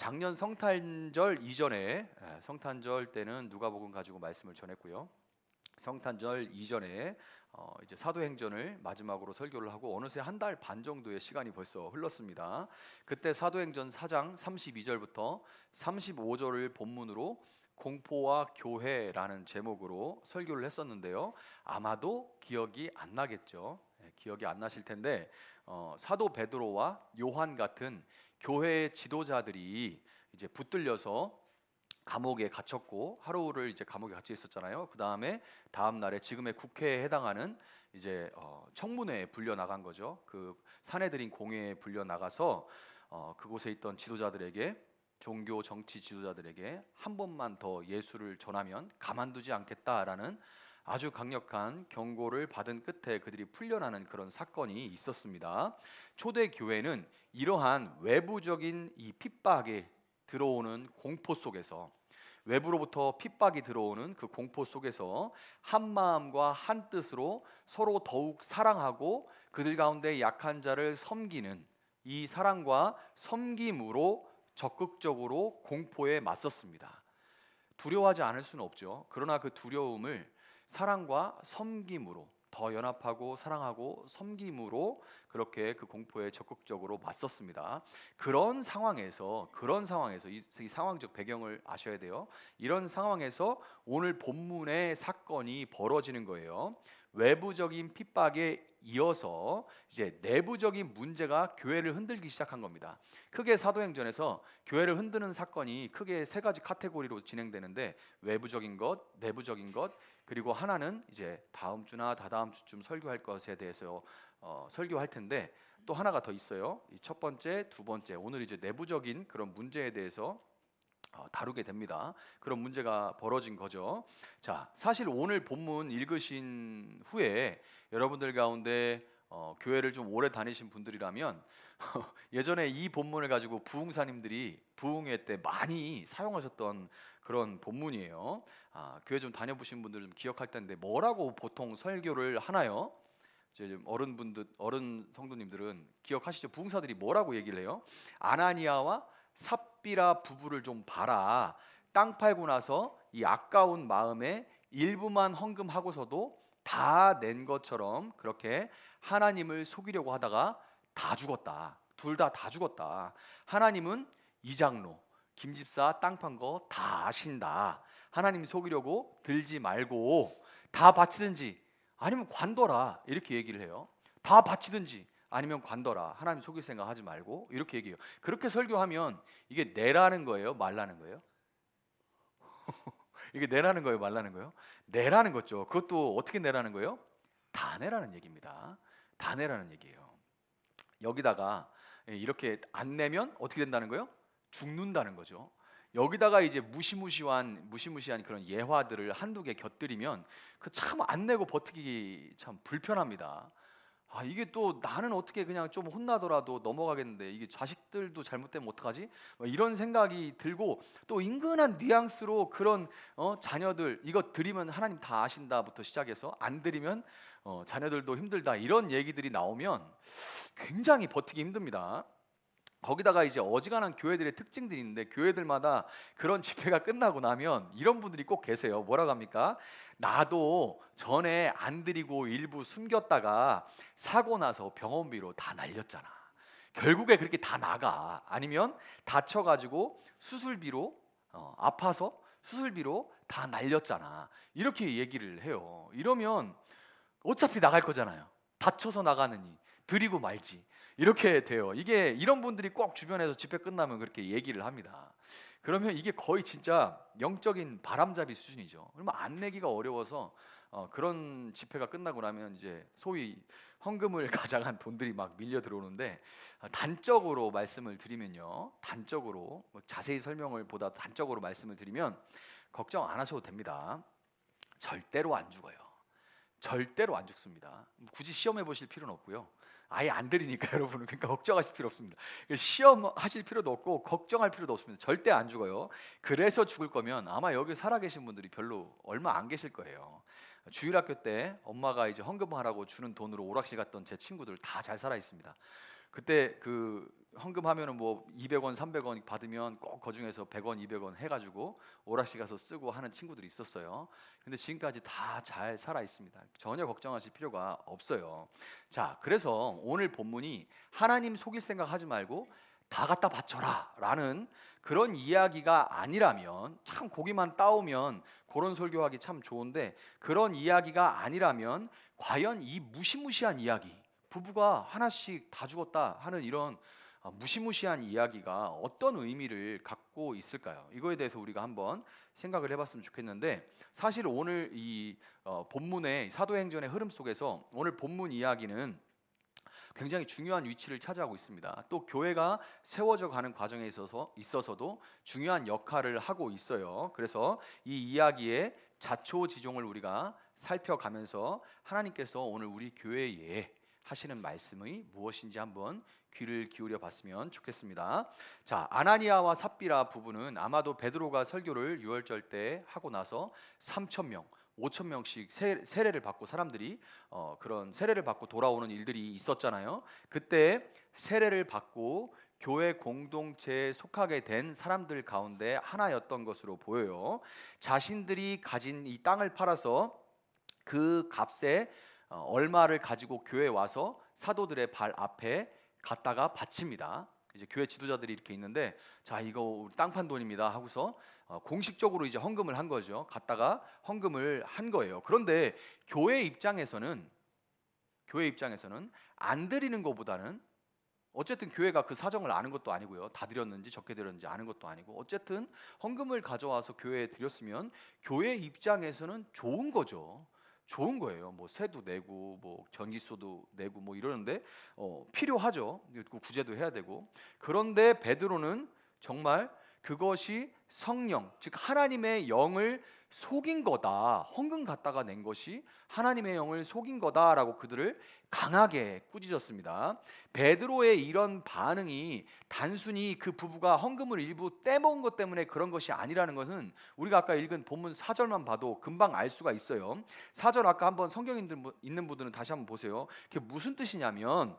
작년 성탄절 이전에 성탄절 때는 누가복음 가지고 말씀을 전했고요. 성탄절 이전에 이제 사도행전을 마지막으로 설교를 하고 어느새 한 달 반 정도의 시간이 벌써 흘렀습니다. 그때 사도행전 4장 32절부터 35절을 본문으로 공포와 교회라는 제목으로 설교를 했었는데요. 아마도 기억이 안 나겠죠. 기억이 안 나실 텐데 사도 베드로와 요한 같은 교회의 지도자들이 이제 붙들려서 감옥에 갇혔고 하루를 이제 감옥에 갇혀 있었잖아요. 그 다음 날에 지금의 국회에 해당하는 이제 청문회에 불려 나간 거죠. 그 사내들인 공회에 불려 나가서 그곳에 있던 지도자들에게, 종교 정치 지도자들에게 한 번만 더 예수를 전하면 가만두지 않겠다라는 아주 강력한 경고를 받은 끝에 그들이 풀려나는 그런 사건이 있었습니다. 초대 교회는 이러한 외부적인 이 핍박에 들어오는 공포 속에서, 외부로부터 핍박이 들어오는 그 공포 속에서 한 마음과 한 뜻으로 서로 더욱 사랑하고 그들 가운데 약한 자를 섬기는 이 사랑과 섬김으로 적극적으로 공포에 맞섰습니다. 두려워하지 않을 수는 없죠. 그러나 그 두려움을 사랑과 섬김으로, 더 연합하고 사랑하고 섬김으로 그렇게 그 공포에 적극적으로 맞섰습니다. 그런 상황에서 이 상황적 배경을 아셔야 돼요. 이런 상황에서 오늘 본문의 사건이 벌어지는 거예요. 외부적인 핍박에 이어서 이제 내부적인 문제가 교회를 흔들기 시작한 겁니다. 크게 사도행전에서 교회를 흔드는 사건이 크게 세 가지 카테고리로 진행되는데, 외부적인 것, 내부적인 것, 그리고 하나는 이제 다음 주나 다다음 주쯤 설교할 것에 대해서 설교할 텐데, 또 하나가 더 있어요. 이 첫 번째, 두 번째, 오늘 이제 내부적인 그런 문제에 대해서 다루게 됩니다. 그런 문제가 벌어진 거죠. 자, 사실 오늘 본문 읽으신 후에 여러분들 가운데 교회를 좀 오래 다니신 분들이라면 예전에 이 본문을 가지고 부흥사님들이 부흥회 때 많이 사용하셨던 그런 본문이에요. 교회 좀 다녀보신 분들 좀 기억할 텐데 뭐라고 보통 설교를 하나요? 이제 좀 어른 성도님들은 기억하시죠? 부흥사들이 뭐라고 얘기를 해요? 아나니아와 삽비라 부부를 좀 봐라. 땅 팔고 나서 이 아까운 마음에 일부만 헌금하고서도 다 낸 것처럼 그렇게 하나님을 속이려고 하다가 다 죽었다. 둘 다 죽었다. 하나님은 이장로, 김집사 땅 판 거 다 아신다. 하나님 속이려고 들지 말고 다 바치든지 아니면 관둬라, 이렇게 얘기를 해요. 다 바치든지 아니면 관둬라. 하나님 속일 생각 하지 말고, 이렇게 얘기해요. 그렇게 설교하면 이게 내라는 거예요, 말라는 거예요? 이게 내라는 거예요, 말라는 거예요? 내라는 거죠. 그것도 어떻게 내라는 거예요? 다 내라는 얘기입니다. 다 내라는 얘기예요. 여기다가 이렇게 안 내면 어떻게 된다는 거예요? 죽는다는 거죠. 여기다가 이제 무시무시한 그런 예화들을 한두 개 곁들이면 그 참 안 내고 버티기 참 불편합니다. 이게 또 나는 어떻게 그냥 좀 혼나더라도 넘어가겠는데 이게 자식들도 잘못되면 어떡하지? 이런 생각이 들고, 또 은근한 뉘앙스로 그런 자녀들 이거 드리면 하나님 다 아신다부터 시작해서 안 드리면 자녀들도 힘들다, 이런 얘기들이 나오면 굉장히 버티기 힘듭니다. 거기다가 이제 어지간한 교회들의 특징들이 있는데, 교회들마다 그런 집회가 끝나고 나면 이런 분들이 꼭 계세요. 뭐라고 합니까? 나도 전에 안 드리고 일부 숨겼다가 사고 나서 병원비로 다 날렸잖아. 결국에 그렇게 다 나가. 아니면 다쳐가지고 수술비로 아파서 수술비로 다 날렸잖아. 이렇게 얘기를 해요. 이러면 어차피 나갈 거잖아요. 다쳐서 나가느니 드리고 말지, 이렇게 돼요. 이게 이런 분들이 꼭 주변에서 집회 끝나면 그렇게 얘기를 합니다. 그러면 이게 거의 진짜 영적인 바람잡이 수준이죠. 그러면 안 내기가 어려워서 그런 집회가 끝나고 나면 이제 소위 헌금을 가져간 돈들이 막 밀려 들어오는데, 단적으로 말씀을 드리면요, 단적으로 자세히 설명을 보다 단적으로 말씀을 드리면 걱정 안 하셔도 됩니다. 절대로 안 죽어요. 절대로 안 죽습니다. 굳이 시험해 보실 필요는 없고요. 아예 안 드리니까 여러분은 그러니까 걱정하실 필요 없습니다. 시험하실 필요도 없고 걱정할 필요도 없습니다. 절대 안 죽어요. 그래서 죽을 거면 아마 여기 살아계신 분들이 별로 얼마 안 계실 거예요. 주일학교 때 엄마가 이제 헌금하라고 주는 돈으로 오락실 갔던 제 친구들 다 잘 살아 있습니다. 그때 그 헌금하면은 뭐 200원, 300원 받으면 꼭 그중에서 100원, 200원 해가지고 오락실 가서 쓰고 하는 친구들이 있었어요. 근데 지금까지 다 잘 살아 있습니다. 전혀 걱정하실 필요가 없어요. 자, 그래서 오늘 본문이 하나님 속일 생각 하지 말고 다 갖다 바쳐라 라는 그런 이야기가 아니라면, 참 고기만 따오면 그런 설교하기 참 좋은데, 그런 이야기가 아니라면 과연 이 무시무시한 이야기, 부부가 하나씩 다 죽었다 하는 이런 무시무시한 이야기가 어떤 의미를 갖고 있을까요? 이거에 대해서 우리가 한번 생각을 해봤으면 좋겠는데, 사실 오늘 이 본문의 사도행전의 흐름 속에서 오늘 본문 이야기는 굉장히 중요한 위치를 차지하고 있습니다. 또 교회가 세워져 가는 과정에 있어서도 중요한 역할을 하고 있어요. 그래서 이 이야기의 자초지종을 우리가 살펴가면서 하나님께서 오늘 우리 교회에 하시는 말씀이 무엇인지 한번 귀를 기울여 봤으면 좋겠습니다. 자, 아나니아와 삽비라 부부는 아마도 베드로가 설교를 유월절 때 하고 나서 3,000명 5,000명씩 세례를 받고 사람들이 그런 세례를 받고 돌아오는 일들이 있었잖아요. 그때 세례를 받고 교회 공동체에 속하게 된 사람들 가운데 하나였던 것으로 보여요. 자신들이 가진 이 땅을 팔아서 그 값에 얼마를 가지고 교회에 와서 사도들의 발 앞에 갖다가 바칩니다. 이제 교회 지도자들이 이렇게 있는데, 자, 이거 땅 판 돈입니다 하고서 공식적으로 이제 헌금을 한 거죠. 갖다가 헌금을 한 거예요. 그런데 교회 입장에서는 안 드리는 것보다는, 어쨌든 교회가 그 사정을 아는 것도 아니고요, 다 드렸는지 적게 드렸는지 아는 것도 아니고, 어쨌든 헌금을 가져와서 교회에 드렸으면 교회 입장에서는 좋은 거죠. 좋은 거예요. 뭐 세도 내고 뭐 전기세도 내고 뭐 이러는데 필요하죠. 구제도 해야 되고. 그런데 베드로는 정말 그것이 성령, 즉 하나님의 영을 속인 거다. 헌금 갖다가 낸 것이 하나님의 영을 속인 거다라고 그들을 강하게 꾸짖었습니다. 베드로의 이런 반응이 단순히 그 부부가 헌금을 일부 떼먹은 것 때문에 그런 것이 아니라는 것은 우리가 아까 읽은 본문 4절만 봐도 금방 알 수가 있어요. 4절 아까 한번 성경 있는 분들은 다시 한번 보세요. 그게 무슨 뜻이냐면,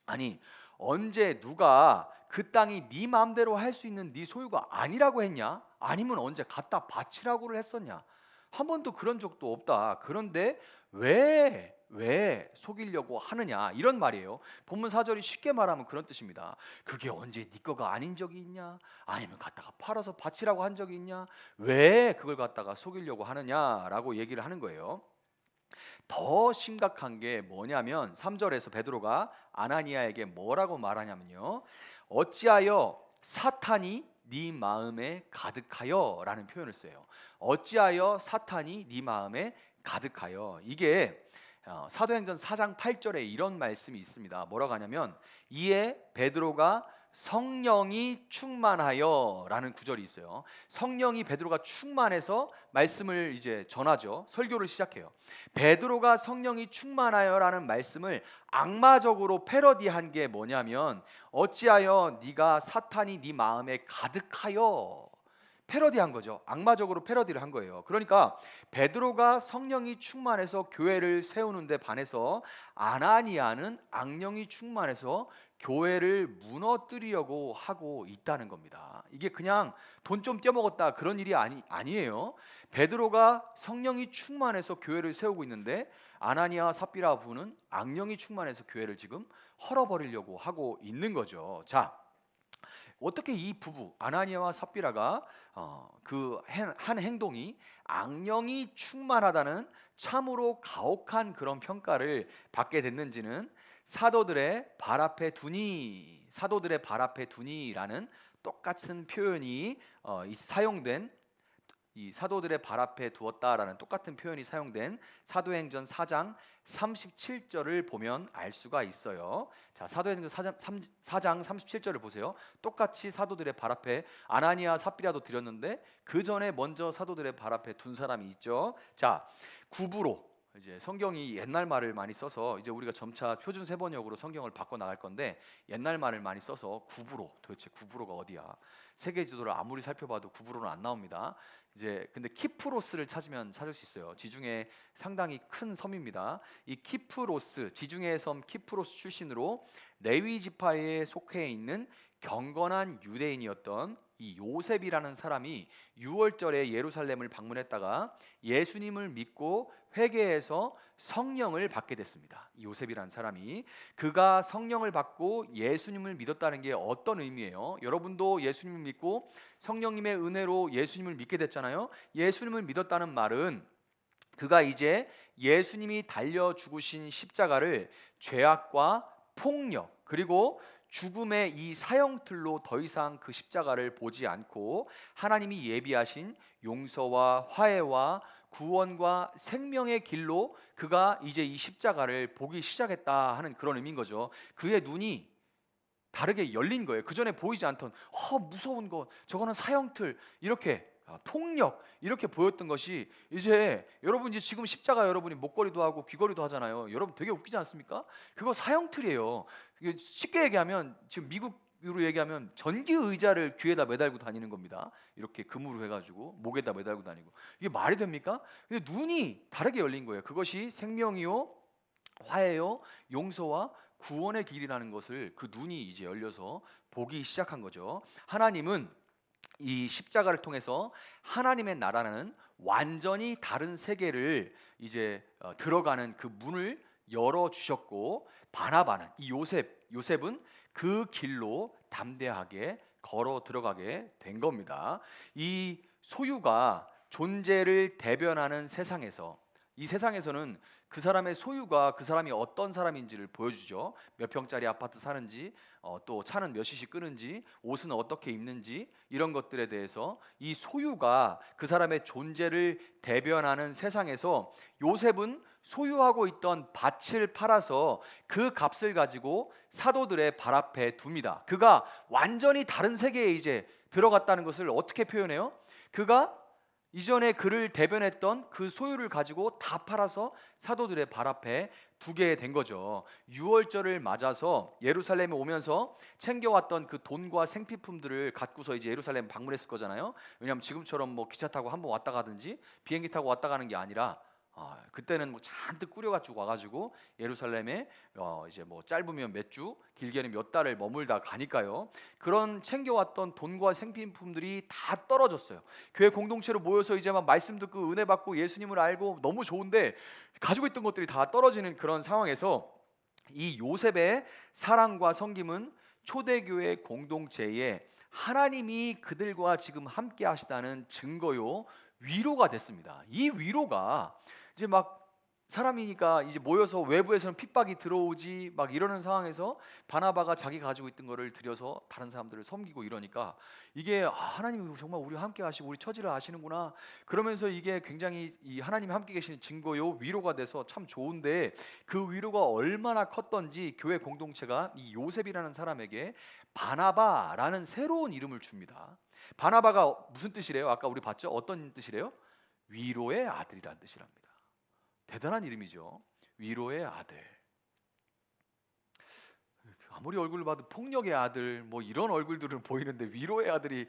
아니 언제 누가 그 땅이 네 마음대로 할 수 있는 네 소유가 아니라고 했냐? 아니면 언제 갖다 바치라고를 했었냐? 한 번도 그런 적도 없다. 그런데 왜 속이려고 하느냐? 이런 말이에요. 본문 4절이 쉽게 말하면 그런 뜻입니다. 그게 언제 네 거가 아닌 적이 있냐? 아니면 갖다가 팔아서 바치라고 한 적이 있냐? 왜 그걸 갖다가 속이려고 하느냐라고 얘기를 하는 거예요. 더 심각한 게 뭐냐면 3절에서 베드로가 아나니아에게 뭐라고 말하냐면요, 어찌하여 사탄이 네 마음에 가득하여 라는 표현을 써요. 어찌하여 사탄이 네 마음에 가득하여. 이게 사도행전 4장 8절에 이런 말씀이 있습니다. 뭐라고 하냐면, 이에 베드로가 성령이 충만하여 라는 구절이 있어요. 성령이 베드로가 충만해서 말씀을 이제 전하죠. 설교를 시작해요. 베드로가 성령이 충만하여 라는 말씀을 악마적으로 패러디한 게 뭐냐면, 어찌하여 네가 사탄이 네 마음에 가득하여, 패러디한 거죠. 악마적으로 패러디를 한 거예요. 그러니까 베드로가 성령이 충만해서 교회를 세우는데 반해서 아나니아는 악령이 충만해서 교회를 무너뜨리려고 하고 있다는 겁니다. 이게 그냥 돈 좀 떼먹었다 그런 일이 아니에요. 베드로가 성령이 충만해서 교회를 세우고 있는데 아나니아 삽비라 부부는 악령이 충만해서 교회를 지금 헐어버리려고 하고 있는 거죠. 자, 어떻게 이 부부 아나니아와 삽비라가 그 한 행동이 악령이 충만하다는 참으로 가혹한 그런 평가를 받게 됐는지는 사도들의 발 앞에 두니라는 똑같은 표현이 사용된, 이 사도들의 발 앞에 두었다라는 똑같은 표현이 사용된 사도행전 4장 37절을 보면 알 수가 있어요. 자, 사도행전 4장 37절을 보세요. 똑같이 사도들의 발 앞에 아나니아 삽비라도 드렸는데 그 전에 먼저 사도들의 발 앞에 둔 사람이 있죠. 자, 구부로, 이제 성경이 옛날 말을 많이 써서 이제 우리가 점차 표준 세번역으로 성경을 바꿔 나갈 건데 옛날 말을 많이 써서 구브로, 도대체 구브로가 어디야? 세계 지도를 아무리 살펴봐도 구브로는 안 나옵니다. 이제 근데 키프로스를 찾으면 찾을 수 있어요. 지중해 상당히 큰 섬입니다. 이 키프로스, 지중해의 섬 키프로스 출신으로 레위 지파에 속해 있는 경건한 유대인이었던 이 요셉이라는 사람이 6월절에 예루살렘을 방문했다가 예수님을 믿고 회개해서 성령을 받게 됐습니다. 이 요셉이라는 사람이, 그가 성령을 받고 예수님을 믿었다는 게 어떤 의미예요? 여러분도 예수님을 믿고 성령님의 은혜로 예수님을 믿게 됐잖아요. 예수님을 믿었다는 말은 그가 이제 예수님이 달려 죽으신 십자가를 죄악과 폭력 그리고 죽음의 이 사형틀로 더 이상 그 십자가를 보지 않고 하나님이 예비하신 용서와 화해와 구원과 생명의 길로 그가 이제 이 십자가를 보기 시작했다 하는 그런 의미인 거죠. 그의 눈이 다르게 열린 거예요. 그 전에 보이지 않던 무서운 것, 저거는 사형틀, 이렇게 폭력 이렇게 보였던 것이 이제 여러분 이제 지금 십자가 여러분이 목걸이도 하고 귀걸이도 하잖아요. 여러분 되게 웃기지 않습니까? 그거 사형틀이에요. 이게 쉽게 얘기하면 지금 미국으로 얘기하면 전기 의자를 귀에다 매달고 다니는 겁니다. 이렇게 금으로 해가지고 목에다 매달고 다니고, 이게 말이 됩니까? 근데 눈이 다르게 열린 거예요. 그것이 생명이요, 화해요, 용서와 구원의 길이라는 것을 그 눈이 이제 열려서 보기 시작한 거죠. 하나님은 이 십자가를 통해서 하나님의 나라는 완전히 다른 세계를 이제 들어가는 그 문을 열어 주셨고, 바나바는 이 요셉은 그 길로 담대하게 걸어 들어가게 된 겁니다. 이 소유가 존재를 대변하는 세상에서, 이 세상에서는 그 사람의 소유가 그 사람이 어떤 사람인지를 보여주죠. 몇 평짜리 아파트 사는지, 또 차는 몇 시씩 끄는지, 옷은 어떻게 입는지, 이런 것들에 대해서 이 소유가 그 사람의 존재를 대변하는 세상에서 요셉은 소유하고 있던 밭을 팔아서 그 값을 가지고 사도들의 발 앞에 둡니다. 그가 완전히 다른 세계에 이제 들어갔다는 것을 어떻게 표현해요? 그가 이전에 그를 대변했던 그 소유를 가지고 다 팔아서 사도들의 발 앞에 두게 된 거죠. 유월절을 맞아서 예루살렘에 오면서 챙겨왔던 그 돈과 생필품들을 갖고서 이제 예루살렘 방문했을 거잖아요. 왜냐하면 지금처럼 뭐 기차 타고 한번 왔다 가든지 비행기 타고 왔다 가는 게 아니라 그때는 뭐 잔뜩 꾸려가지고 와가지고 예루살렘에 이제 뭐 짧으면 몇 주, 길게는 몇 달을 머물다 가니까요. 그런 챙겨왔던 돈과 생필품들이 다 떨어졌어요. 교회 공동체로 모여서 이제 막 말씀 듣고 은혜 받고 예수님을 알고 너무 좋은데 가지고 있던 것들이 다 떨어지는 그런 상황에서 이 요셉의 사랑과 섬김은 초대교회 공동체에 하나님이 그들과 지금 함께 하시다는 증거요, 위로가 됐습니다. 이 위로가 이제 막 사람이니까 이제 모여서 외부에서는 핍박이 들어오지 막 이러는 상황에서 바나바가 자기 가지고 있던 거를 들여서 다른 사람들을 섬기고 이러니까 이게 하나님이 정말 우리와 함께 하시고 우리 처지를 아시는구나, 그러면서 이게 굉장히 이 하나님이 함께 계시는 증거요, 위로가 돼서 참 좋은데, 그 위로가 얼마나 컸던지 교회 공동체가 이 요셉이라는 사람에게 바나바라는 새로운 이름을 줍니다. 바나바가 무슨 뜻이래요? 아까 우리 봤죠? 어떤 뜻이래요? 위로의 아들이라는 뜻이랍니다. 대단한 이름이죠. 위로의 아들. 아무리 얼굴을 봐도 폭력의 아들 뭐 이런 얼굴들은 보이는데 위로의 아들이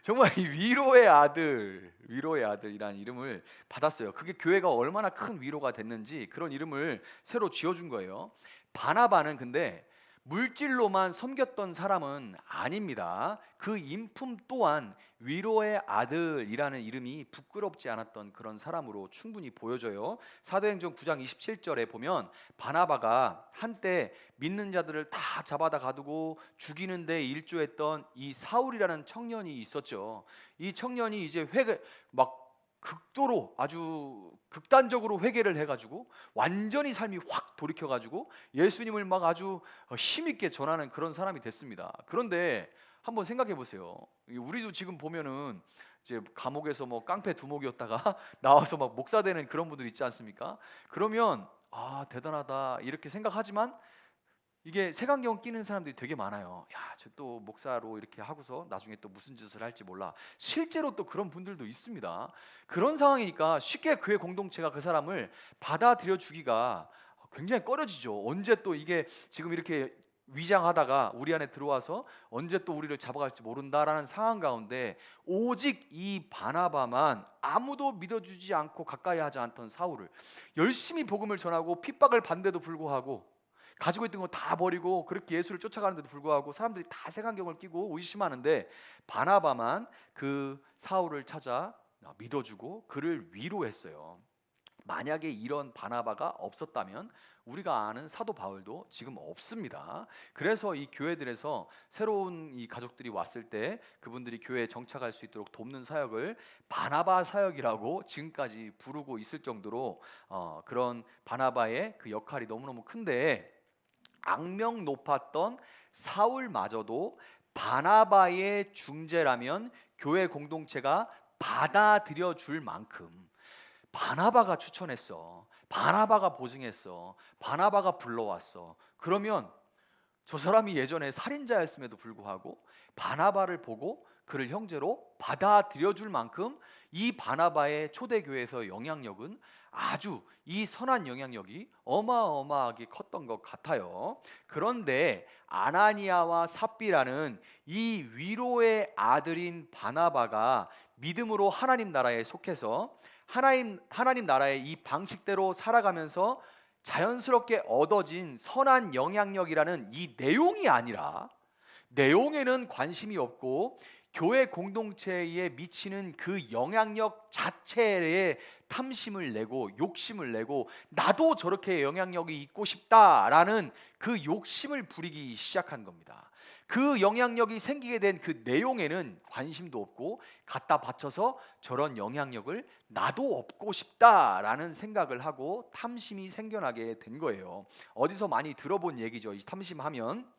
정말 이 위로의 아들이라는 이름을 받았어요. 그게 교회가 얼마나 큰 위로가 됐는지 그런 이름을 새로 지어준 거예요. 바나바는 근데 물질로만 섬겼던 사람은 아닙니다. 그 인품 또한 위로의 아들이라는 이름이 부끄럽지 않았던 그런 사람으로 충분히 보여져요. 사도행전 9장 27절에 보면 바나바가 한때 믿는 자들을 다 잡아다 가두고 죽이는 데 일조했던 이 사울이라는 청년이 있었죠. 이 청년이 이제 막 극도로 아주 극단적으로 회개를 해가지고 완전히 삶이 확 돌이켜가지고 예수님을 막 아주 힘있게 전하는 그런 사람이 됐습니다. 그런데 한번 생각해 보세요. 우리도 지금 보면은 이제 감옥에서 뭐 깡패 두목이었다가 나와서 막 목사 되는 그런 분들 있지 않습니까? 그러면 대단하다 이렇게 생각하지만 이게 색안경 끼는 사람들이 되게 많아요. 야, 저 또 목사로 이렇게 하고서 나중에 또 무슨 짓을 할지 몰라. 실제로 또 그런 분들도 있습니다. 그런 상황이니까 쉽게 교회 공동체가 그 사람을 받아들여 주기가 굉장히 꺼려지죠. 언제 또 이게 지금 이렇게 위장하다가 우리 안에 들어와서 언제 또 우리를 잡아갈지 모른다라는 상황 가운데 오직 이 바나바만 아무도 믿어주지 않고 가까이 하지 않던 사울을 열심히 복음을 전하고 핍박을 받는데도 불구하고 가지고 있던 거 다 버리고 그렇게 예수를 쫓아가는데도 불구하고 사람들이 다 색안경을 끼고 의심하는데 바나바만 그 사울을 찾아 믿어주고 그를 위로했어요. 만약에 이런 바나바가 없었다면 우리가 아는 사도 바울도 지금 없습니다. 그래서 이 교회들에서 새로운 이 가족들이 왔을 때 그분들이 교회에 정착할 수 있도록 돕는 사역을 바나바 사역이라고 지금까지 부르고 있을 정도로 그런 바나바의 그 역할이 너무너무 큰데, 악명 높았던 사울마저도 바나바의 중재라면 교회 공동체가 받아들여 줄 만큼 바나바가 추천했어, 바나바가 보증했어, 바나바가 불러왔어. 그러면 저 사람이 예전에 살인자였음에도 불구하고 바나바를 보고 그를 형제로 받아들여 줄 만큼 이 바나바의 초대교회에서 영향력은 아주, 이 선한 영향력이 어마어마하게 컸던 것 같아요. 그런데 아나니아와 삽비라는 이 위로의 아들인 바나바가 믿음으로 하나님 나라에 속해서 하나님 나라의 이 방식대로 살아가면서 자연스럽게 얻어진 선한 영향력이라는 이 내용이 아니라, 내용에는 관심이 없고 교회 공동체에 미치는 그 영향력 자체에 탐심을 내고 욕심을 내고 나도 저렇게 영향력이 있고 싶다라는 그 욕심을 부리기 시작한 겁니다. 그 영향력이 생기게 된 그 내용에는 관심도 없고 갖다 바쳐서 저런 영향력을 나도 얻고 싶다라는 생각을 하고 탐심이 생겨나게 된 거예요. 어디서 많이 들어본 얘기죠. 이 탐심하면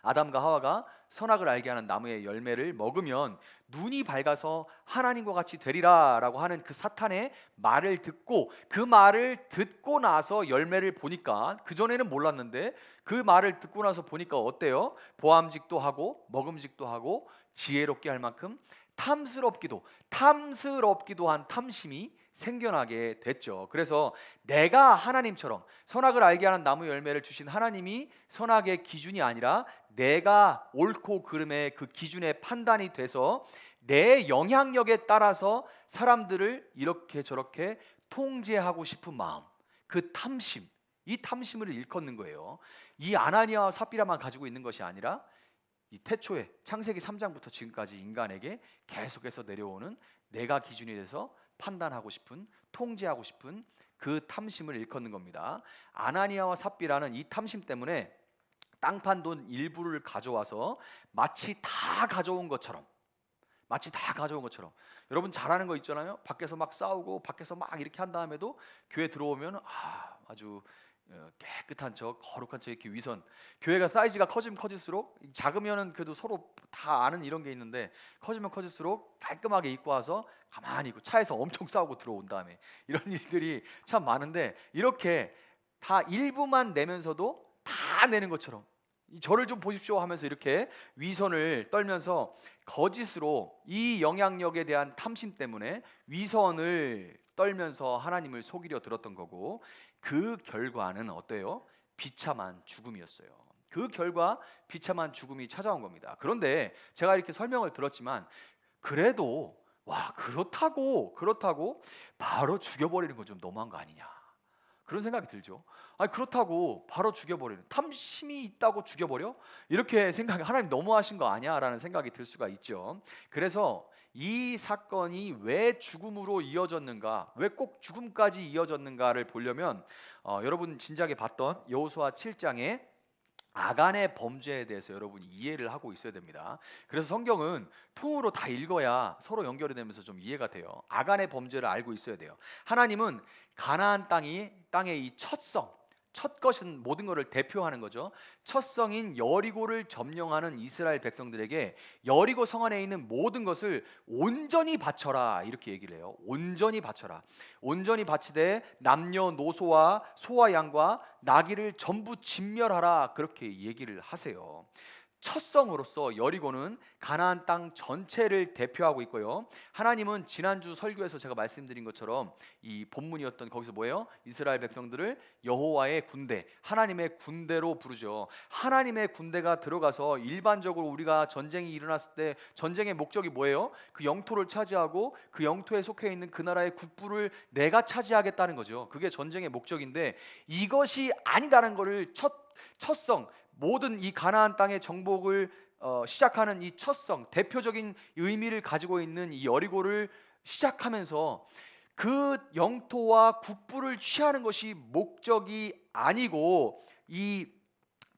아담과 하와가 선악을 알게 하는 나무의 열매를 먹으면 눈이 밝아서 하나님과 같이 되리라라고 하는 그 사탄의 말을 듣고, 그 말을 듣고 나서 열매를 보니까, 그전에는 몰랐는데 그 말을 듣고 나서 보니까 어때요? 보암직도 하고 먹음직도 하고 지혜롭게 할 만큼 탐스럽기도 한 탐심이 생겨나게 됐죠. 그래서 내가 하나님처럼 선악을 알게 하는 나무 열매를 주신 하나님이 선악의 기준이 아니라 내가 옳고 그름의 그 기준의 판단이 돼서 내 영향력에 따라서 사람들을 이렇게 저렇게 통제하고 싶은 마음, 그 탐심, 이 탐심을 일컫는 거예요. 이 아나니아와 삽비라만 가지고 있는 것이 아니라 이 태초에 창세기 3장부터 지금까지 인간에게 계속해서 내려오는 내가 기준이 돼서 판단하고 싶은, 통제하고 싶은 그 탐심을 일컫는 겁니다. 아나니아와 삽비라는 이 탐심 때문에 땅판 돈 일부를 가져와서 마치 다 가져온 것처럼, 여러분 잘 아는 거 있잖아요. 밖에서 막 싸우고 밖에서 막 이렇게 한 다음에도 교회 들어오면 아주 깨끗한 척, 거룩한 척 이렇게 위선. 교회가 사이즈가 커지면 커질수록, 작으면은 그래도 서로 다 아는 이런 게 있는데 커지면 커질수록 깔끔하게 입고 와서 가만히 있고 차에서 엄청 싸우고 들어온 다음에 이런 일들이 참 많은데, 이렇게 다 일부만 내면서도 다 내는 것처럼 저를 좀 보십시오 하면서 이렇게 위선을 떨면서 거짓으로 이 영향력에 대한 탐심 때문에 위선을 떨면서 하나님을 속이려 들었던 거고, 그 결과는 어때요? 비참한 죽음이었어요. 그 결과 비참한 죽음이 찾아온 겁니다. 그런데 제가 이렇게 설명을 들었지만 그래도 그렇다고 바로 죽여버리는 건 좀 너무한 거 아니냐, 그런 생각이 들죠. 아니, 그렇다고 바로 죽여버리는, 탐심이 있다고 죽여버려? 이렇게 생각이, 하나님 너무하신 거 아니야? 라는 생각이 들 수가 있죠. 그래서 이 사건이 왜 죽음으로 이어졌는가, 왜 꼭 죽음까지 이어졌는가를 보려면 여러분 진작에 봤던 여호수아 7장에 아간의 범죄에 대해서 여러분이 이해를 하고 있어야 됩니다. 그래서 성경은 통으로 다 읽어야 서로 연결이 되면서 좀 이해가 돼요. 아간의 범죄를 알고 있어야 돼요. 하나님은 가나안 땅의 이 첫성, 첫 것은 모든 것을 대표하는 거죠. 첫 성인 여리고를 점령하는 이스라엘 백성들에게 여리고 성 안에 있는 모든 것을 온전히 바쳐라 이렇게 얘기를 해요. 온전히 바쳐라. 온전히 바치되 남녀노소와 소와 양과 나귀를 전부 진멸하라 그렇게 얘기를 하세요. 첫 성으로서 여리고는 가나안 땅 전체를 대표하고 있고요. 하나님은 지난주 설교에서 제가 말씀드린 것처럼 이 본문이었던 거기서 뭐예요? 이스라엘 백성들을 여호와의 군대, 하나님의 군대로 부르죠. 하나님의 군대가 들어가서 일반적으로 우리가 전쟁이 일어났을 때 전쟁의 목적이 뭐예요? 그 영토를 차지하고 그 영토에 속해 있는 그 나라의 국부를 내가 차지하겠다는 거죠. 그게 전쟁의 목적인데 이것이 아니다는 것을 첫성 모든 이 가나안 땅의 정복을 시작하는 이 첫성 대표적인 의미를 가지고 있는 이 여리고를 시작하면서 그 영토와 국부를 취하는 것이 목적이 아니고 이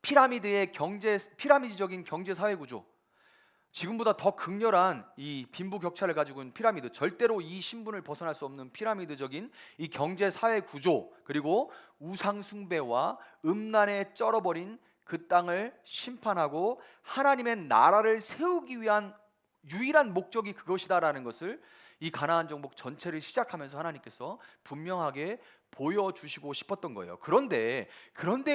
피라미드적인 경제 사회 구조, 지금보다 더 극렬한 이 빈부격차를 가지고 있는 피라미드, 절대로 이 신분을 벗어날 수 없는 피라미드적인 이 경제 사회 구조, 그리고 우상 숭배와 음란에 쩔어버린 그 땅을 심판하고 하나님의 나라를 세우기 위한 유일한 목적이 그것이다라는 것을 이 가나안 정복 전체를 시작하면서 하나님께서 분명하게 보여주시고 싶었던 거예요. 그런데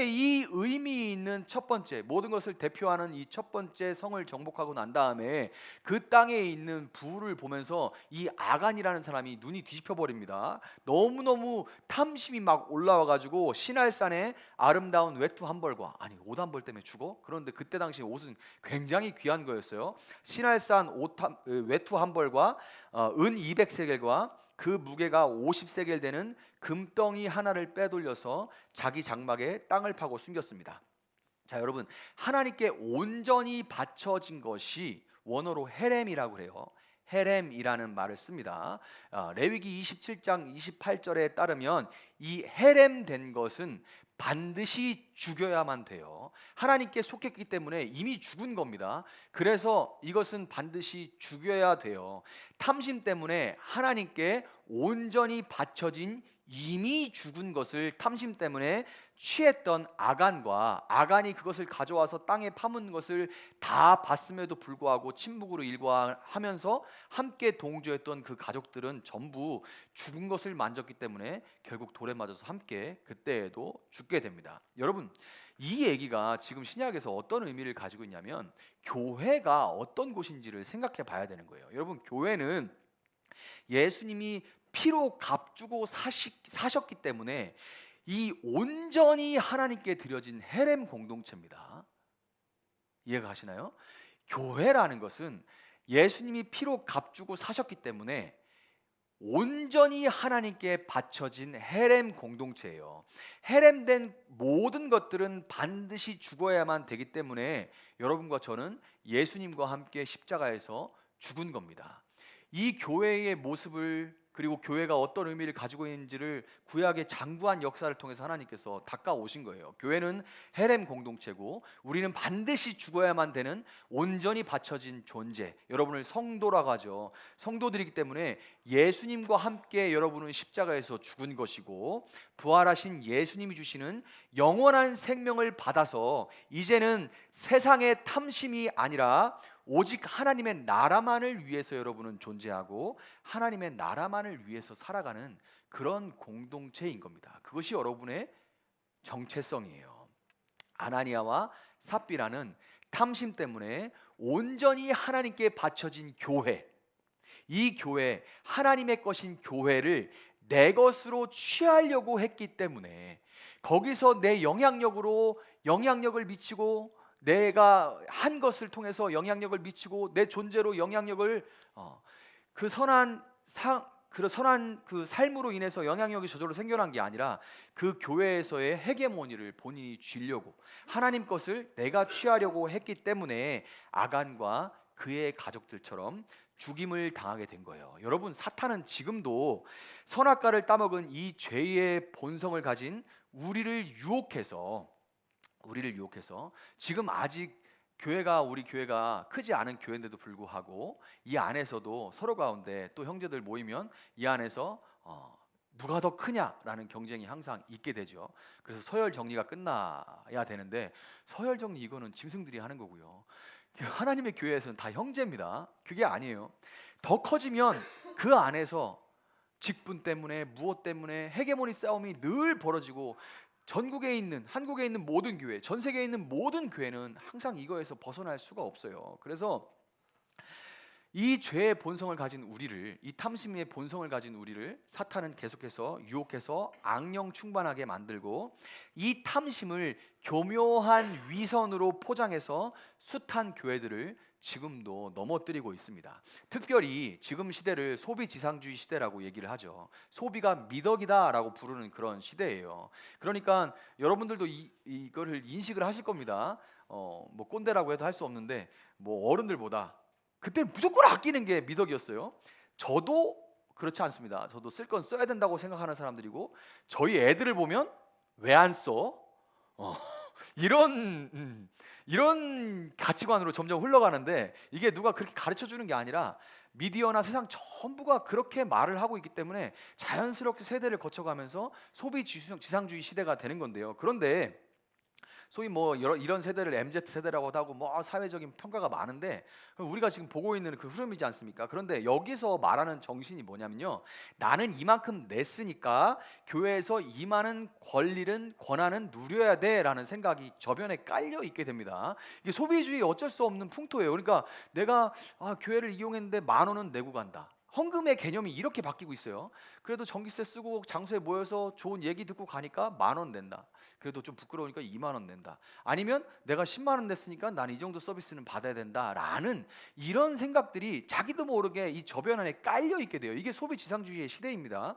이 의미 있는 첫 번째, 모든 것을 대표하는 이 첫 번째 성을 정복하고 난 다음에 그 땅에 있는 부를 보면서 이 아간이라는 사람이 눈이 뒤집혀 버립니다. 너무너무 탐심이 막 올라와 가지고 시날산의 아름다운 외투 한 벌과, 아니 옷 한 벌 때문에 죽어? 그런데 그때 당시 옷은 굉장히 귀한 거였어요. 시날산 외투 한 벌과 은 200세겔과 그 무게가 50세겔 되는 금덩이 하나를 빼돌려서 자기 장막에 땅을 파고 숨겼습니다. 자, 여러분, 하나님께 온전히 바쳐진 것이 원어로 헤렘이라고 해요. 헤렘이라는 말을 씁니다. 레위기 27장 28절에 따르면 이 헤렘된 것은 반드시 죽여야만 돼요. 하나님께 속했기 때문에 이미 죽은 겁니다. 그래서 이것은 반드시 죽여야 돼요. 탐심 때문에 하나님께 온전히 바쳐진 이미 죽은 것을 탐심 때문에 취했던 아간이 그것을 가져와서 땅에 파묻는 것을 다 봤음에도 불구하고 침묵으로 일과하면서 함께 동조했던 그 가족들은 전부 죽은 것을 만졌기 때문에 결국 돌에 맞아서 함께 그때에도 죽게 됩니다. 여러분, 이 얘기가 지금 신약에서 어떤 의미를 가지고 있냐면 교회가 어떤 곳인지를 생각해 봐야 되는 거예요. 여러분, 교회는 예수님이 피로 값주고 사셨기 때문에 이 온전히 하나님께 드려진 헤렘 공동체입니다. 이해가 가시나요? 교회라는 것은 예수님이 피로 값주고 사셨기 때문에 온전히 하나님께 바쳐진 헤렘 공동체예요. 헤렘된 모든 것들은 반드시 죽어야만 되기 때문에 여러분과 저는 예수님과 함께 십자가에서 죽은 겁니다. 이 교회의 모습을, 그리고 교회가 어떤 의미를 가지고 있는지를 구약의 장구한 역사를 통해서 하나님께서 닦아오신 거예요. 교회는 헤렘 공동체고 우리는 반드시 죽어야만 되는 온전히 바쳐진 존재, 여러분을 성도라고 하죠. 성도들이기 때문에 예수님과 함께 여러분은 십자가에서 죽은 것이고 부활하신 예수님이 주시는 영원한 생명을 받아서 이제는 세상의 탐심이 아니라 오직 하나님의 나라만을 위해서 여러분은 존재하고 하나님의 나라만을 위해서 살아가는 그런 공동체인 겁니다. 그것이 여러분의 정체성이에요. 아나니아와 삽비라는 탐심 때문에 온전히 하나님께 바쳐진 교회, 이 교회, 하나님의 것인 교회를 내 것으로 취하려고 했기 때문에 거기서 내 영향력을 미치고 내가 한 것을 통해서 영향력을 미치고 내 존재로 영향력을 그 선한 그 삶으로 인해서 영향력이 저절로 생겨난 게 아니라 그 교회에서의 헤게모니를 본인이 쥐려고 하나님 것을 내가 취하려고 했기 때문에 아간과 그의 가족들처럼 죽임을 당하게 된 거예요. 여러분, 사탄은 지금도 선악과를 따먹은 이 죄의 본성을 가진 우리를 유혹해서 지금 아직 우리 교회가 크지 않은 교회인데도 불구하고 이 안에서도 서로 가운데 또 형제들 모이면 이 안에서 누가 더 크냐라는 경쟁이 항상 있게 되죠. 그래서 서열 정리가 끝나야 되는데 서열 정리 이거는 짐승들이 하는 거고요. 하나님의 교회에서는 다 형제입니다. 그게 아니에요. 더 커지면 그 안에서 직분 때문에 무엇 때문에 헤게모니 싸움이 늘 벌어지고 전국에 있는 한국에 있는 모든 교회, 전 세계에 있는 모든 교회는 항상 이거에서 벗어날 수가 없어요. 그래서 이 죄의 본성을 가진 우리를, 이 탐심의 본성을 가진 우리를 사탄은 계속해서 유혹해서 악령 충만하게 만들고 이 탐심을 교묘한 위선으로 포장해서 숱한 교회들을 지금도 넘어뜨리고 있습니다. 특별히 지금 시대를 소비 지상주의 시대라고 얘기를 하죠. 소비가 미덕이다라고 부르는 그런 시대예요. 그러니까 여러분들도 이거를 인식을 하실 겁니다. 뭐 꼰대라고 해도 할 수 없는데 뭐 어른들보다 그때 무조건 아끼는 게 미덕이었어요. 저도 그렇지 않습니다. 저도 쓸 건 써야 된다고 생각하는 사람들이고 저희 애들을 보면 왜 안 써? 이런 가치관으로 점점 흘러가는데 이게 누가 그렇게 가르쳐 주는 게 아니라 미디어나 세상 전부가 그렇게 말을 하고 있기 때문에 자연스럽게 세대를 거쳐가면서 소비 지상주의 시대가 되는 건데요. 그런데 소위 뭐 이런 세대를 MZ 세대라고도 하고 뭐 사회적인 평가가 많은데 우리가 지금 보고 있는 그 흐름이지 않습니까? 그런데 여기서 말하는 정신이 뭐냐면요, 나는 이만큼 냈으니까 교회에서 이만한 권한은 누려야 돼라는 생각이 저변에 깔려 있게 됩니다. 이게 소비주의 어쩔 수 없는 풍토예요. 그러니까 내가 교회를 이용했는데 10,000원은 내고 간다. 헌금의 개념이 이렇게 바뀌고 있어요. 그래도 전기세 쓰고 장소에 모여서 좋은 얘기 듣고 가니까 10,000원 낸다. 그래도 좀 부끄러우니까 20,000원 낸다. 아니면 내가 10,000원 냈으니까 난 이 정도 서비스는 받아야 된다라는 이런 생각들이 자기도 모르게 이 저변 안에 깔려 있게 돼요. 이게 소비 지상주의의 시대입니다.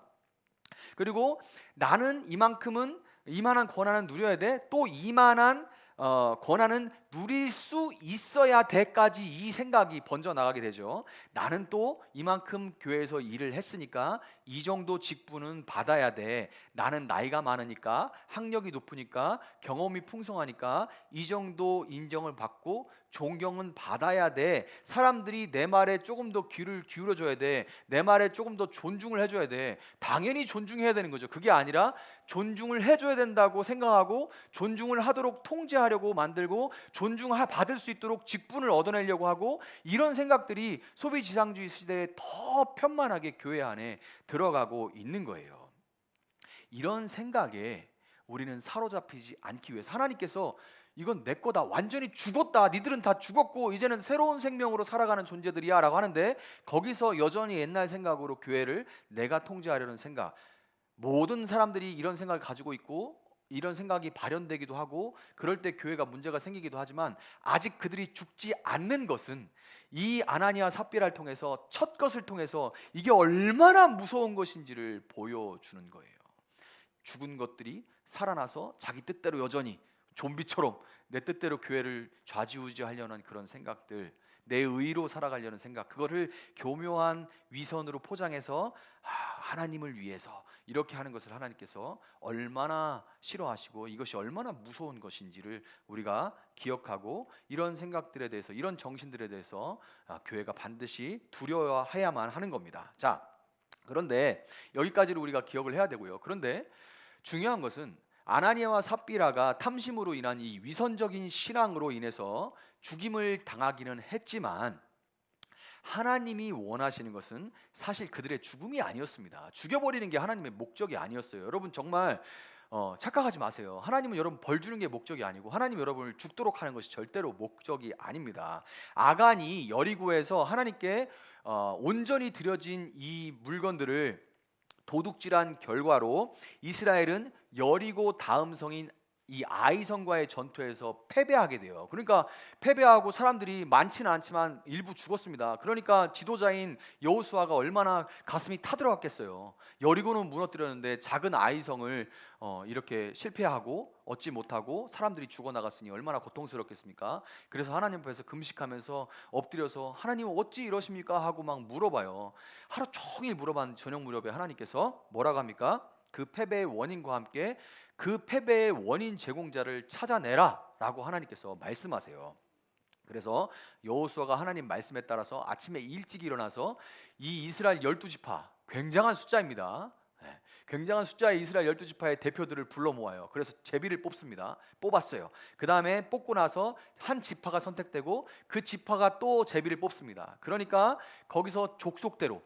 그리고 나는 이만한 권한은 누려야 돼. 또 이만한 권한은 누릴 수 있어야 돼까지 이 생각이 번져 나가게 되죠. 나는 또 이만큼 교회에서 일을 했으니까 이 정도 직분은 받아야 돼. 나는 나이가 많으니까 학력이 높으니까 경험이 풍성하니까 이 정도 인정을 받고 존경은 받아야 돼. 사람들이 내 말에 조금 더 귀를 기울여 줘야 돼. 내 말에 조금 더 존중을 해줘야 돼. 당연히 존중해야 되는 거죠. 그게 아니라 존중을 해줘야 된다고 생각하고 존중을 하도록 통제하려고 만들고 존중받을 수 있도록 직분을 얻어내려고 하고 이런 생각들이 소비 지상주의 시대에 더 편만하게 교회 안에 들어가고 있는 거예요. 이런 생각에 우리는 사로잡히지 않기 위해서 하나님께서 이건 내 거다, 완전히 죽었다, 니들은 다 죽었고 이제는 새로운 생명으로 살아가는 존재들이야 라고 하는데 거기서 여전히 옛날 생각으로 교회를 내가 통제하려는 생각, 모든 사람들이 이런 생각을 가지고 있고 이런 생각이 발현되기도 하고 그럴 때 교회가 문제가 생기기도 하지만 아직 그들이 죽지 않는 것은 이 아나니아 삽비라를 통해서 첫 것을 통해서 이게 얼마나 무서운 것인지를 보여주는 거예요. 죽은 것들이 살아나서 자기 뜻대로 여전히 좀비처럼 내 뜻대로 교회를 좌지우지하려는 그런 생각들, 내 의로 살아가려는 생각, 그거를 교묘한 위선으로 포장해서 하나님을 위해서 이렇게 하는 것을 하나님께서 얼마나 싫어하시고 이것이 얼마나 무서운 것인지를 우리가 기억하고 이런 생각들에 대해서, 이런 정신들에 대해서 교회가 반드시 두려워해야만 하는 겁니다. 자, 그런데 여기까지를 우리가 기억을 해야 되고요. 그런데 중요한 것은 아나니아와 삽비라가 탐심으로 인한 이 위선적인 신앙으로 인해서 죽임을 당하기는 했지만 하나님이 원하시는 것은 사실 그들의 죽음이 아니었습니다. 죽여버리는 게 하나님의 목적이 아니었어요. 여러분 정말 착각하지 마세요. 하나님은 여러분 벌 주는 게 목적이 아니고 하나님 여러분을 죽도록 하는 것이 절대로 목적이 아닙니다. 아간이 여리고에서 하나님께 온전히 드려진 이 물건들을 도둑질한 결과로 이스라엘은 여리고 다음 성인 이 아이성과의 전투에서 패배하게 돼요. 그러니까 패배하고 사람들이 많지는 않지만 일부 죽었습니다. 그러니까 지도자인 여호수아가 얼마나 가슴이 타들어갔겠어요. 여리고는 무너뜨렸는데 작은 아이성을 이렇게 실패하고 얻지 못하고 사람들이 죽어나갔으니 얼마나 고통스럽겠습니까? 그래서 하나님 앞에서 금식하면서 엎드려서 하나님 어찌 이러십니까? 하고 막 물어봐요. 하루 종일 물어봤는데 저녁 무렵에 하나님께서 뭐라고 합니까? 그 패배의 원인과 함께 그 패배의 원인 제공자를 찾아내라 라고 하나님께서 말씀하세요. 그래서 여호수아가 하나님 말씀에 따라서 아침에 일찍 일어나서 이 이스라엘 12지파, 굉장한 숫자입니다. 예, 굉장한 숫자의 이스라엘 12지파의 대표들을 불러 모아요. 그래서 제비를 뽑습니다. 뽑았어요. 그 다음에 뽑고 나서 한 지파가 선택되고 그 지파가 또 제비를 뽑습니다. 그러니까 거기서 족속대로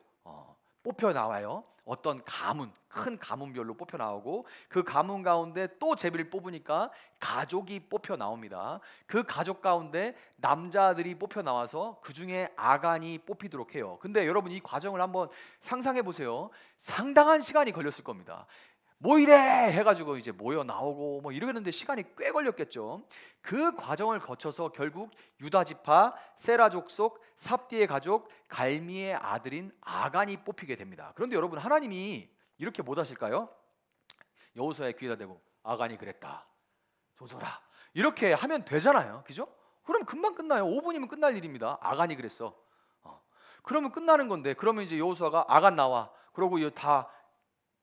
뽑혀 나와요. 어떤 가문, 큰 가문별로 뽑혀 나오고 그 가문 가운데 또 제비를 뽑으니까 가족이 뽑혀 나옵니다. 그 가족 가운데 남자들이 뽑혀 나와서 그 중에 아간이 뽑히도록 해요. 근데 여러분 이 과정을 한번 상상해 보세요. 상당한 시간이 걸렸을 겁니다. 뭐 이래 해가지고 이제 모여 나오고 뭐 이러는데 시간이 꽤 걸렸겠죠. 그 과정을 거쳐서 결국 유다 지파, 세라 족속, 삽디의 가족, 갈미의 아들인 아간이 뽑히게 됩니다. 그런데 여러분 하나님이 이렇게 못 하실까요? 여호수아의 귀에다 대고 아간이 그랬다, 조져라 이렇게 하면 되잖아요, 그죠? 그럼 금방 끝나요. 5분이면 끝날 일입니다. 아간이 그랬어. 그러면 끝나는 건데 그러면 이제 여호수아가 아간 나와 그러고 이거 다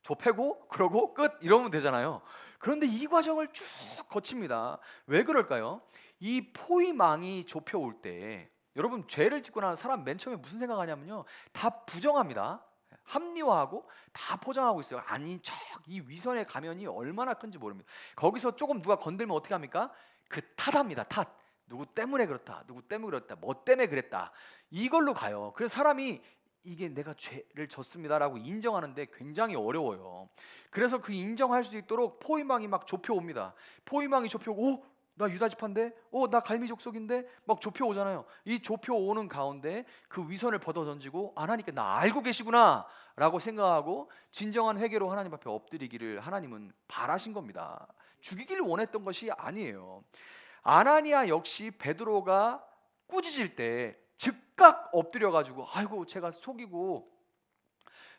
좁히고 그러고 끝 이러면 되잖아요. 그런데 이 과정을 쭉 거칩니다. 왜 그럴까요? 이 포위망이 좁혀올 때 여러분 죄를 짓고 나서 사람 맨 처음에 무슨 생각하냐면요, 다 부정합니다. 합리화하고 다 포장하고 있어요. 아닌 척, 이 위선의 가면이 얼마나 큰지 모릅니다. 거기서 조금 누가 건들면 어떻게 합니까? 그 탓합니다. 탓. 누구 때문에 그렇다, 누구 때문에 그렇다, 뭐 때문에 그랬다, 이걸로 가요. 그래서 사람이 이게 내가 죄를 졌습니다라고 인정하는데 굉장히 어려워요. 그래서 그 인정할 수 있도록 포위망이 막 좁혀옵니다. 포위망이 좁혀오고 나 유다 지파인데, 나 갈미 족속인데 막 좁혀오잖아요. 이 좁혀오는 가운데 그 위선을 벗어 던지고 하나님께 나 알고 계시구나 라고 생각하고 진정한 회개로 하나님 앞에 엎드리기를 하나님은 바라신 겁니다. 죽이기를 원했던 것이 아니에요. 아나니아 역시 베드로가 꾸짖을 때 즉각 엎드려 가지고 아이고 제가 속이고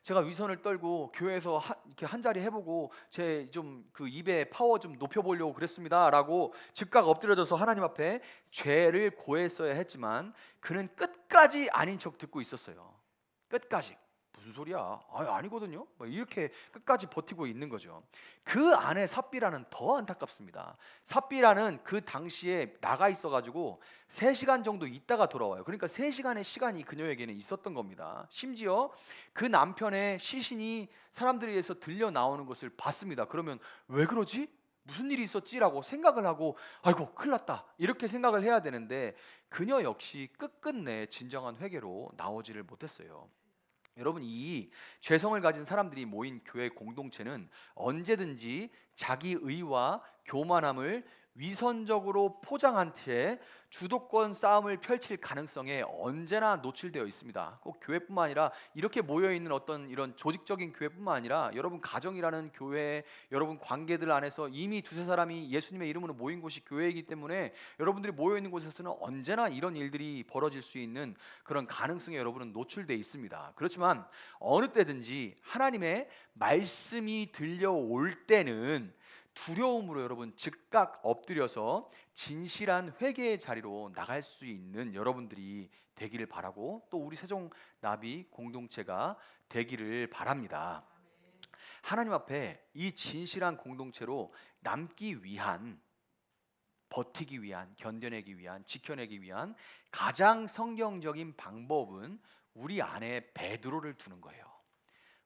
제가 위선을 떨고 교회에서 이렇게 한 자리 해보고 제 좀 그 입에 파워 좀 높여보려고 그랬습니다라고 즉각 엎드려져서 하나님 앞에 죄를 고했어야 했지만 그는 끝까지 아닌 척 듣고 있었어요. 끝까지. 무슨 소리야? 아니거든요. 뭐 이렇게 끝까지 버티고 있는 거죠. 그 안에 삽비라는 더 안타깝습니다. 삽비라는 그 당시에 나가 있어가지고 3시간 정도 있다가 돌아와요. 그러니까 3시간의 시간이 그녀에게는 있었던 겁니다. 심지어 그 남편의 시신이 사람들에 의해서 들려 나오는 것을 봤습니다. 그러면 왜 그러지? 무슨 일이 있었지라고 생각을 하고 아이고 큰일 났다 이렇게 생각을 해야 되는데 그녀 역시 끝끝내 진정한 회개로 나오지를 못했어요. 여러분 이 죄성을 가진 사람들이 모인 교회 공동체는 언제든지 자기 의와 교만함을 위선적으로 포장한 채 주도권 싸움을 펼칠 가능성에 언제나 노출되어 있습니다. 꼭 교회뿐만 아니라 이렇게 모여 있는 어떤 이런 조직적인 교회뿐만 아니라 여러분 가정이라는 교회, 여러분 관계들 안에서 이미 두세 사람이 예수님의 이름으로 모인 곳이 교회이기 때문에 여러분들이 모여 있는 곳에서는 언제나 이런 일들이 벌어질 수 있는 그런 가능성에 여러분은 노출되어 있습니다. 그렇지만 어느 때든지 하나님의 말씀이 들려올 때는 두려움으로 여러분 즉각 엎드려서 진실한 회개의 자리로 나갈 수 있는 여러분들이 되기를 바라고 또 우리 세종 나비 공동체가 되기를 바랍니다. 하나님 앞에 이 진실한 공동체로 남기 위한, 버티기 위한, 견뎌내기 위한, 지켜내기 위한 가장 성경적인 방법은 우리 안에 베드로를 두는 거예요.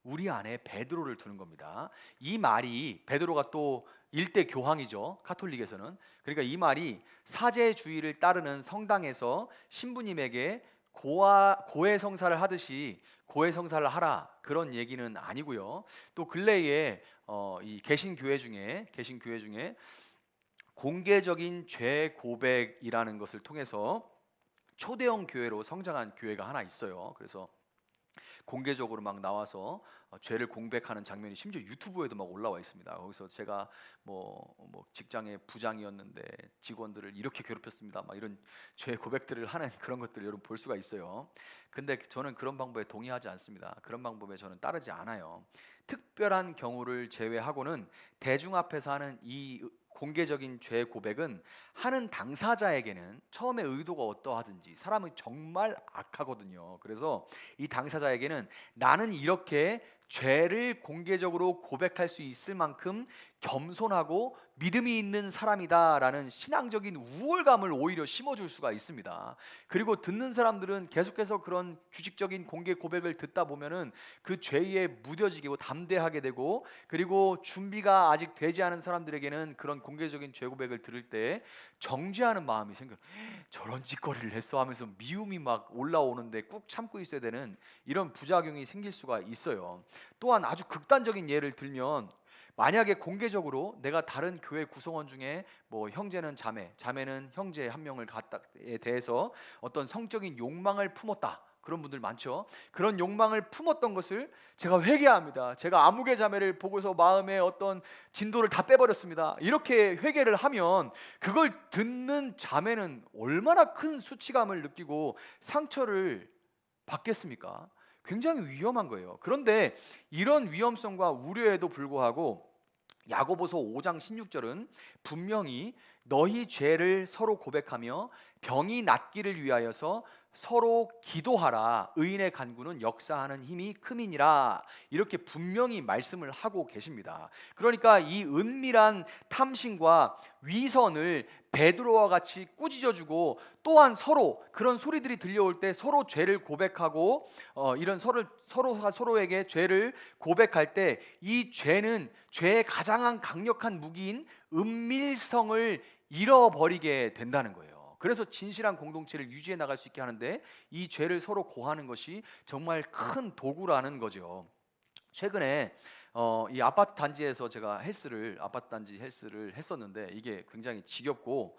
우리 안에 베드로를 두는 겁니다. 이 말이 베드로가 또 일대 교황이죠. 가톨릭에서는. 그러니까 이 말이 사제주의를 따르는 성당에서 신부님에게 고해 성사를 하듯이 고해 성사를 하라 그런 얘기는 아니고요. 또 근래에 이 개신교회 중에 공개적인 죄 고백이라는 것을 통해서 초대형 교회로 성장한 교회가 하나 있어요. 그래서 공개적으로 막 나와서 죄를 공백하는 장면이 심지어 유튜브에도 막 올라와 있습니다. 거기서 제가 뭐 직장의 부장이었는데 직원들을 이렇게 괴롭혔습니다. 막 이런 죄 고백들을 하는 그런 것들을 여러분 볼 수가 있어요. 근데 저는 그런 방법에 동의하지 않습니다. 그런 방법에 저는 따르지 않아요. 특별한 경우를 제외하고는 대중 앞에서 하는 이 공개적인 죄 고백은 하는 당사자에게는 처음에 의도가 어떠하든지 사람은 정말 악하거든요. 그래서 이 당사자에게는 나는 이렇게 죄를 공개적으로 고백할 수 있을 만큼 겸손하고 믿음이 있는 사람이다라는 신앙적인 우월감을 오히려 심어줄 수가 있습니다. 그리고 듣는 사람들은 계속해서 그런 규칙적인 공개 고백을 듣다 보면은 그 죄에 무뎌지고 담대하게 되고, 그리고 준비가 아직 되지 않은 사람들에게는 그런 공개적인 죄 고백을 들을 때 정죄하는 마음이 생겨요. 저런 짓거리를 했어 하면서 미움이 막 올라오는데 꾹 참고 있어야 되는 이런 부작용이 생길 수가 있어요. 또한 아주 극단적인 예를 들면, 만약에 공개적으로 내가 다른 교회 구성원 중에 뭐 형제는 자매, 자매는 형제 한 명을 갖다에 대해서 어떤 성적인 욕망을 품었다. 그런 분들 많죠. 그런 욕망을 품었던 것을 제가 회개합니다. 제가 아무개 자매를 보고서 마음에 어떤 진도를 다 빼버렸습니다. 이렇게 회개를 하면 그걸 듣는 자매는 얼마나 큰 수치감을 느끼고 상처를 받겠습니까? 굉장히 위험한 거예요. 그런데 이런 위험성과 우려에도 불구하고 야고보서 5장 16절은 분명히 너희 죄를 서로 고백하며 병이 낫기를 위하여서 서로 기도하라. 의인의 간구는 역사하는 힘이 큼이니라. 이렇게 분명히 말씀을 하고 계십니다. 그러니까 이 은밀한 탐심과 위선을 베드로와 같이 꾸짖어주고, 또한 서로 그런 소리들이 들려올 때 서로 죄를 고백하고 이런 서로가 서로에게 죄를 고백할 때 이 죄는 죄의 가장 강력한 무기인 은밀성을 잃어버리게 된다는 거예요. 그래서 진실한 공동체를 유지해 나갈 수 있게 하는데 이 죄를 서로 고하는 것이 정말 큰 도구라는 거죠. 최근에 이 아파트 단지에서 제가 아파트 단지 헬스를 했었는데 이게 굉장히 지겹고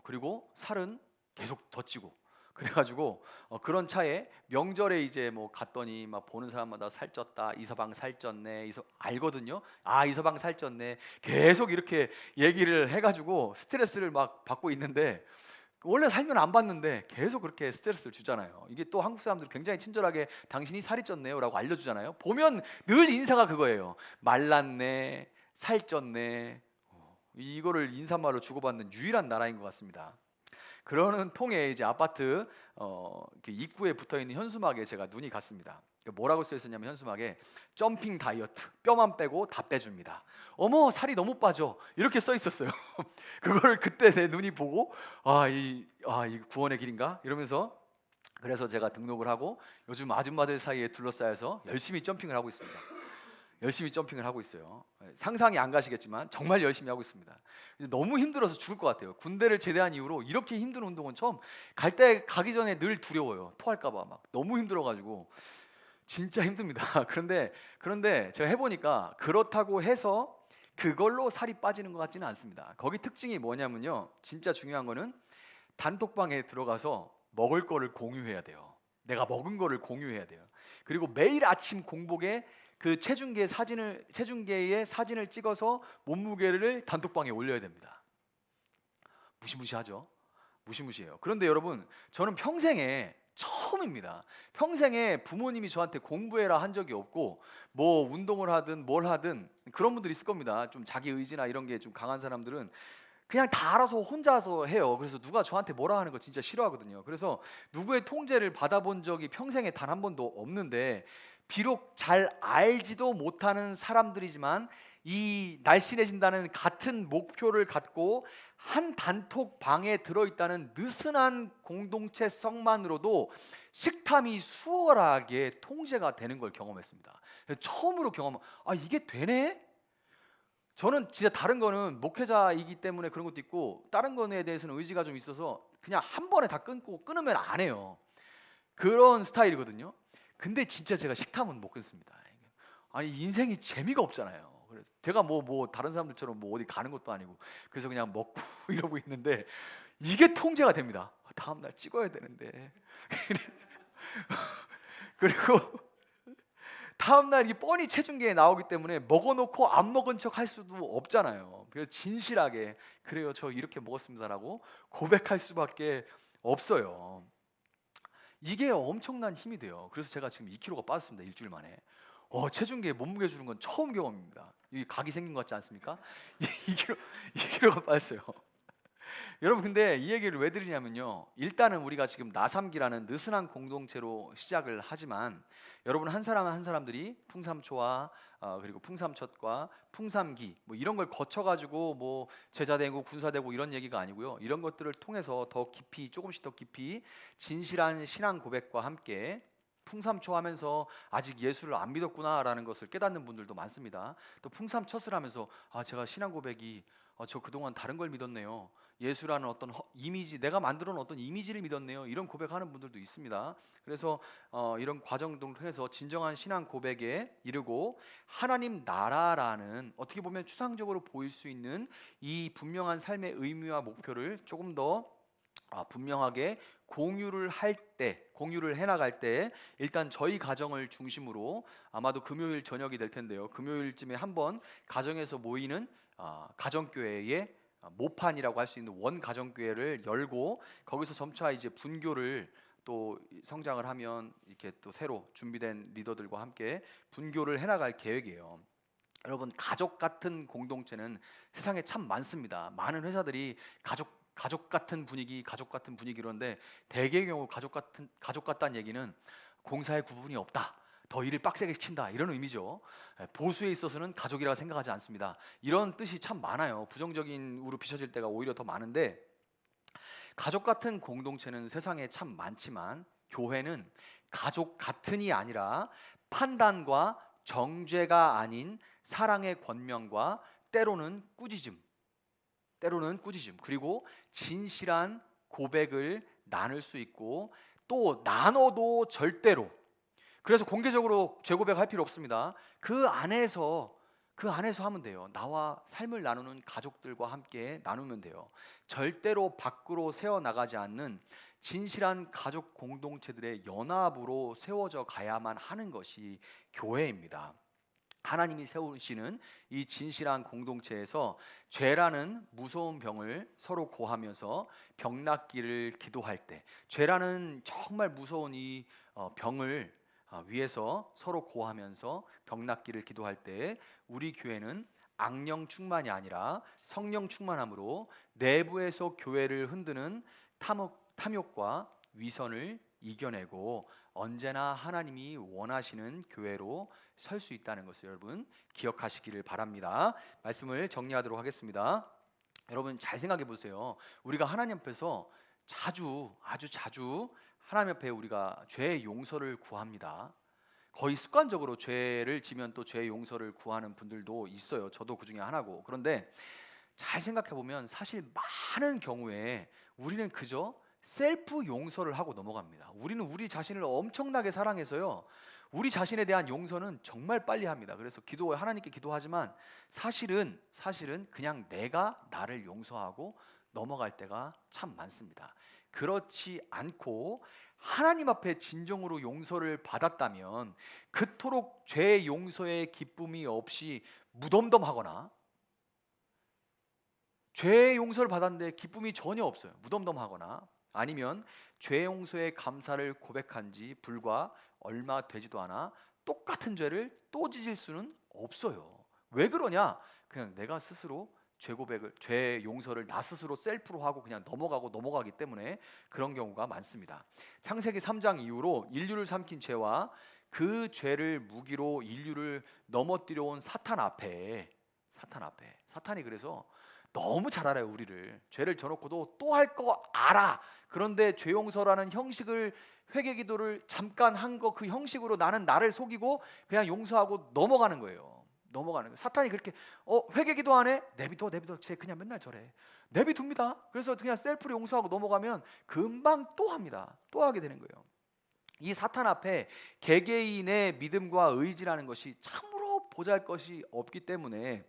그리고 살은 계속 더 찌고 그래가지고 그런 차에 명절에 이제 뭐 갔더니 막 보는 사람마다 살쪘다, 이서방 살쪘네, 알거든요. 아, 이서방 살쪘네, 계속 이렇게 얘기를 해가지고 스트레스를 막 받고 있는데, 원래 살면 안 받는데 계속 그렇게 스트레스를 주잖아요. 이게 또 한국 사람들이 굉장히 친절하게 당신이 살이 쪘네요라고 알려주잖아요. 보면 늘 인사가 그거예요. 말랐네, 살쪘네. 이거를 인사말로 주고받는 유일한 나라인 것 같습니다. 그러는 통에 이제 아파트 이렇게 입구에 붙어 있는 현수막에 제가 눈이 갔습니다. 뭐라고 써 있었냐면 현수막에 점핑 다이어트, 뼈만 빼고 다 빼줍니다. 어머, 살이 너무 빠져, 이렇게 써 있었어요. 그거를 그때 내 눈이 보고 이 구원의 길인가 이러면서, 그래서 제가 등록을 하고 요즘 아줌마들 사이에 둘러싸여서 열심히 점핑을 하고 있습니다. 열심히 점핑을 하고 있어요. 상상이 안 가시겠지만 정말 열심히 하고 있습니다. 너무 힘들어서 죽을 것 같아요. 군대를 제대한 이후로 이렇게 힘든 운동은 처음. 가기 전에 늘 두려워요. 토할까봐 막 너무 힘들어가지고 진짜 힘듭니다. 그런데 제가 해보니까 그렇다고 해서 그걸로 살이 빠지는 것 같지는 않습니다. 거기 특징이 뭐냐면요, 진짜 중요한 거는 단톡방에 들어가서 먹을 거를 공유해야 돼요. 내가 먹은 거를 공유해야 돼요. 그리고 매일 아침 공복에 그 체중계의 사진을 찍어서 몸무게를 단톡방에 올려야 됩니다. 무시무시하죠? 무시무시해요. 그런데 여러분, 저는 평생에 처음입니다. 평생에 부모님이 저한테 공부해라 한 적이 없고, 뭐 운동을 하든 뭘 하든, 그런 분들 있을 겁니다. 좀 자기 의지나 이런 게 좀 강한 사람들은 그냥 다 알아서 혼자서 해요. 그래서 누가 저한테 뭐라 하는 거 진짜 싫어하거든요. 그래서 누구의 통제를 받아본 적이 평생에 단 한 번도 없는데, 비록 잘 알지도 못하는 사람들이지만 이 날씬해진다는 같은 목표를 갖고 한 단톡방에 들어있다는 느슨한 공동체성만으로도 식탐이 수월하게 통제가 되는 걸 경험했습니다. 처음으로 이게 되네? 저는 진짜 다른 거는 목회자이기 때문에 그런 것도 있고, 다른 거에 대해서는 의지가 좀 있어서 그냥 한 번에 다 끊으면 안 해요. 그런 스타일이거든요. 근데 진짜 제가 식탐은 못 끊습니다. 아니, 인생이 재미가 없잖아요. 제가 뭐 다른 사람들처럼 뭐 어디 가는 것도 아니고, 그래서 그냥 먹고 이러고 있는데 이게 통제가 됩니다. 다음 날 찍어야 되는데 그리고 다음 날 이 뻔히 체중계에 나오기 때문에 먹어놓고 안 먹은 척 할 수도 없잖아요. 그래서 진실하게 그래요, 저 이렇게 먹었습니다라고 고백할 수밖에 없어요. 이게 엄청난 힘이 돼요. 그래서 제가 지금 2kg가 빠졌습니다. 일주일 만에. 체중계에 몸무게 주는 건 처음 경험입니다. 이 각이 생긴 것 같지 않습니까? 2kg가 빠졌어요. 여러분 근데 이 얘기를 왜 드리냐면요. 일단은 우리가 지금 나삼기라는 느슨한 공동체로 시작을 하지만 여러분 한 사람 한 사람들이 풍삼초와 그리고 풍삼첫과 풍삼기 뭐 이런 걸 거쳐가지고 뭐 제자되고 군사되고 이런 얘기가 아니고요. 이런 것들을 통해서 더 깊이 조금씩 더 깊이 진실한 신앙 고백과 함께 풍삼초하면서 아직 예수를 안 믿었구나라는 것을 깨닫는 분들도 많습니다. 또 풍삼첫을 하면서 제가 신앙 고백이 저 그동안 다른 걸 믿었네요. 예수라는 어떤 이미지, 내가 만들어 놓은 어떤 이미지를 믿었네요. 이런 고백하는 분들도 있습니다. 그래서 이런 과정을 통해서 진정한 신앙 고백에 이르고 하나님 나라라는 어떻게 보면 추상적으로 보일 수 있는 이 분명한 삶의 의미와 목표를 조금 더 분명하게 공유를 해나갈 때 일단 저희 가정을 중심으로 아마도 금요일 저녁이 될 텐데요. 금요일쯤에 한번 가정에서 모이는 가정교회의 모판이라고 할 수 있는 원 가정교회를 열고 거기서 점차 이제 분교를 또 성장을 하면 이렇게 또 새로 준비된 리더들과 함께 분교를 해나갈 계획이에요. 여러분 가족 같은 공동체는 세상에 참 많습니다. 많은 회사들이 가족 같은 분위기, 가족 같은 분위기 이런데 대개의 경우 가족 같다는 얘기는 공사의 구분이 없다. 더 일을 빡세게 시킨다 이런 의미죠. 보수에 있어서는 가족이라 생각하지 않습니다. 이런 뜻이 참 많아요. 부정적인으로 비춰질 때가 오히려 더 많은데 가족 같은 공동체는 세상에 참 많지만 교회는 가족 같은이 아니라 판단과 정죄가 아닌 사랑의 권면과 때로는 꾸짖음 그리고 진실한 고백을 나눌 수 있고 또 나눠도 절대로 그래서 공개적으로 죄고백할 필요 없습니다. 그 안에서 하면 돼요. 나와 삶을 나누는 가족들과 함께 나누면 돼요. 절대로 밖으로 세워 나가지 않는 진실한 가족 공동체들의 연합으로 세워져 가야만 하는 것이 교회입니다. 하나님이 세우시는 이 진실한 공동체에서 죄라는 무서운 병을 서로 고하면서 병 낫기를 기도할 때, 죄라는 정말 무서운 이 병을 위해서 서로 고하면서 병 낫기를 기도할 때 우리 교회는 악령 충만이 아니라 성령 충만함으로 내부에서 교회를 흔드는 탐욕과 위선을 이겨내고 언제나 하나님이 원하시는 교회로 설 수 있다는 것을 여러분 기억하시기를 바랍니다. 말씀을 정리하도록 하겠습니다. 여러분 잘 생각해 보세요. 우리가 하나님 앞에서 아주 자주 하나님 앞에 우리가 죄의 용서를 구합니다. 거의 습관적으로 죄를 지면 또 죄의 용서를 구하는 분들도 있어요. 저도 그 중에 하나고. 그런데 잘 생각해 보면 사실 많은 경우에 우리는 그저 셀프 용서를 하고 넘어갑니다. 우리는 우리 자신을 엄청나게 사랑해서요. 우리 자신에 대한 용서는 정말 빨리 합니다. 그래서 하나님께 기도하지만 사실은 그냥 내가 나를 용서하고 넘어갈 때가 참 많습니다. 그렇지 않고 하나님 앞에 진정으로 용서를 받았다면 그토록 죄 용서의 기쁨이 없이 무덤덤하거나 죄 용서를 받았는데 기쁨이 전혀 없어요. 무덤덤하거나 아니면 죄 용서의 감사를 고백한 지 불과 얼마 되지도 않아 똑같은 죄를 또 지질 수는 없어요. 왜 그러냐? 그냥 내가 스스로 죄 용서를 나 스스로 셀프로 하고 그냥 넘어가기 때문에 그런 경우가 많습니다. 창세기 3장 이후로 인류를 삼킨 죄와 그 죄를 무기로 인류를 넘어뜨려 온 사탄 앞에 사탄이 그래서 너무 잘 알아요. 우리를 죄를 져놓고도 또 할 거 알아. 그런데 죄 용서라는 형식을 회개 기도를 잠깐 한 거 그 형식으로 나는 나를 속이고 그냥 용서하고 넘어가는 거예요. 사탄이 그렇게 회개 기도 안 해? 내비둬 쟤 그냥 맨날 저래. 내비둡니다. 그래서 그냥 셀프로 용서하고 넘어가면 금방 또 합니다. 또 하게 되는 거예요. 이 사탄 앞에 개개인의 믿음과 의지라는 것이 참으로 보잘것이 없기 때문에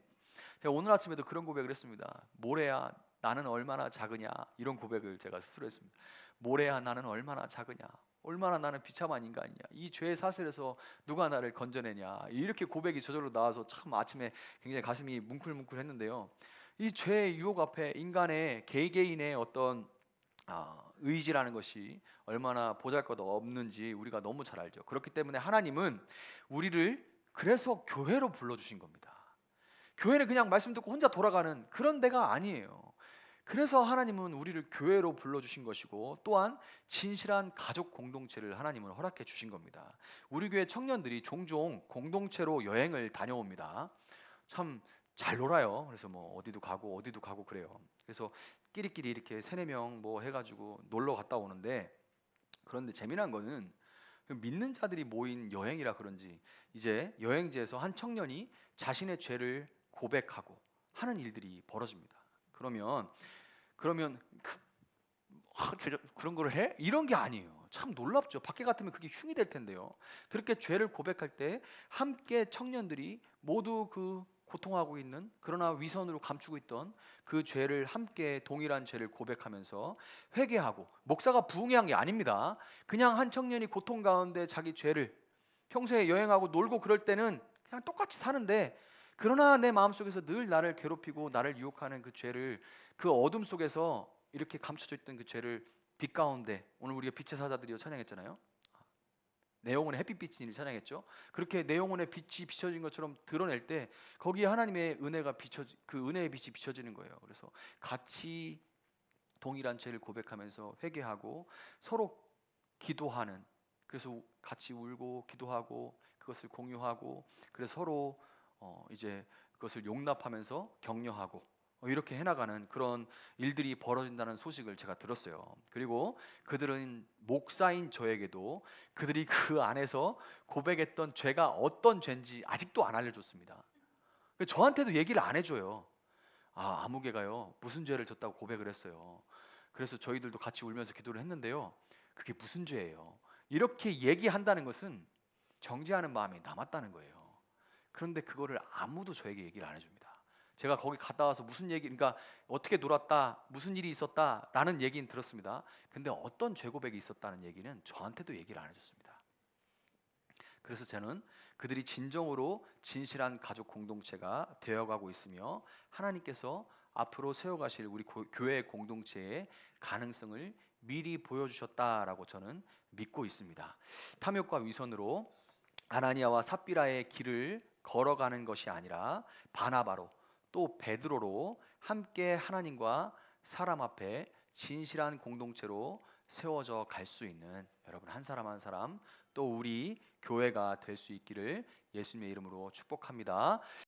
제가 오늘 아침에도 그런 고백을 했습니다. 모래야 나는 얼마나 작으냐 이런 고백을 제가 스스로 했습니다. 모래야 나는 얼마나 작으냐 얼마나 나는 비참한 인간이냐 이 죄의 사슬에서 누가 나를 건져내냐 이렇게 고백이 저절로 나와서 참 아침에 굉장히 가슴이 뭉클뭉클했는데요. 이 죄의 유혹 앞에 인간의 개개인의 어떤 의지라는 것이 얼마나 보잘것없는지 우리가 너무 잘 알죠. 그렇기 때문에 하나님은 우리를 그래서 교회로 불러주신 겁니다. 교회는 그냥 말씀 듣고 혼자 돌아가는 그런 데가 아니에요. 그래서 하나님은 우리를 교회로 불러주신 것이고 또한 진실한 가족 공동체를 하나님은 허락해 주신 겁니다. 우리 교회 청년들이 종종 공동체로 여행을 다녀옵니다. 참 잘 놀아요. 그래서 뭐 어디도 가고 그래요. 그래서 끼리끼리 이렇게 세네 명 뭐 해가지고 놀러 갔다 오는데, 그런데 재미난 거는 그 믿는 자들이 모인 여행이라 그런지 이제 여행지에서 한 청년이 자신의 죄를 고백하고 하는 일들이 벌어집니다. 그러면 그런 걸 해? 이런 게 아니에요. 참 놀랍죠. 밖에 같으면 그게 흉이 될 텐데요. 그렇게 죄를 고백할 때 함께 청년들이 모두 그 고통하고 있는, 그러나 위선으로 감추고 있던 그 죄를 함께 동일한 죄를 고백하면서 회개하고, 목사가 부흥한 게 아닙니다. 그냥 한 청년이 고통 가운데 자기 죄를, 평소에 여행하고 놀고 그럴 때는 그냥 똑같이 사는데, 그러나 내 마음속에서 늘 나를 괴롭히고 나를 유혹하는 그 죄를, 그 어둠 속에서 이렇게 감춰져 있던 그 죄를 빛 가운데, 오늘 우리가 빛의 사자들이여 찬양했잖아요. 내 영혼의 햇빛빛이 찬양했죠. 그렇게 내 영혼의 빛이 비춰진 것처럼 드러낼 때 거기에 하나님의 은혜가 그 은혜의 빛이 비춰지는 거예요. 그래서 같이 동일한 죄를 고백하면서 회개하고 서로 기도하는, 그래서 같이 울고 기도하고 그것을 공유하고, 그래서 서로 이제 그것을 용납하면서 격려하고 이렇게 해나가는 그런 일들이 벌어진다는 소식을 제가 들었어요. 그리고 그들은 목사인 저에게도 그들이 그 안에서 고백했던 죄가 어떤 죄인지 아직도 안 알려줬습니다. 저한테도 얘기를 안 해줘요. 아무개가요 무슨 죄를 졌다고 고백을 했어요. 그래서 저희들도 같이 울면서 기도를 했는데요, 그게 무슨 죄예요? 이렇게 얘기한다는 것은 정죄하는 마음이 남았다는 거예요. 그런데 그거를 아무도 저에게 얘기를 안 해줍니다. 제가 거기 갔다 와서 무슨 얘기, 그러니까 어떻게 놀았다, 무슨 일이 있었다라는 얘기는 들었습니다. 근데 어떤 죄 고백이 있었다는 얘기는 저한테도 얘기를 안 해줬습니다. 그래서 저는 그들이 진정으로 진실한 가족 공동체가 되어가고 있으며 하나님께서 앞으로 세워가실 우리 교회 공동체의 가능성을 미리 보여주셨다라고 저는 믿고 있습니다. 탐욕과 위선으로 아나니아와 삽비라의 길을 걸어가는 것이 아니라 바나바로 또 베드로로 함께 하나님과 사람 앞에 진실한 공동체로 세워져 갈 수 있는 여러분 한 사람 한 사람, 또 우리 교회가 될 수 있기를 예수님의 이름으로 축복합니다.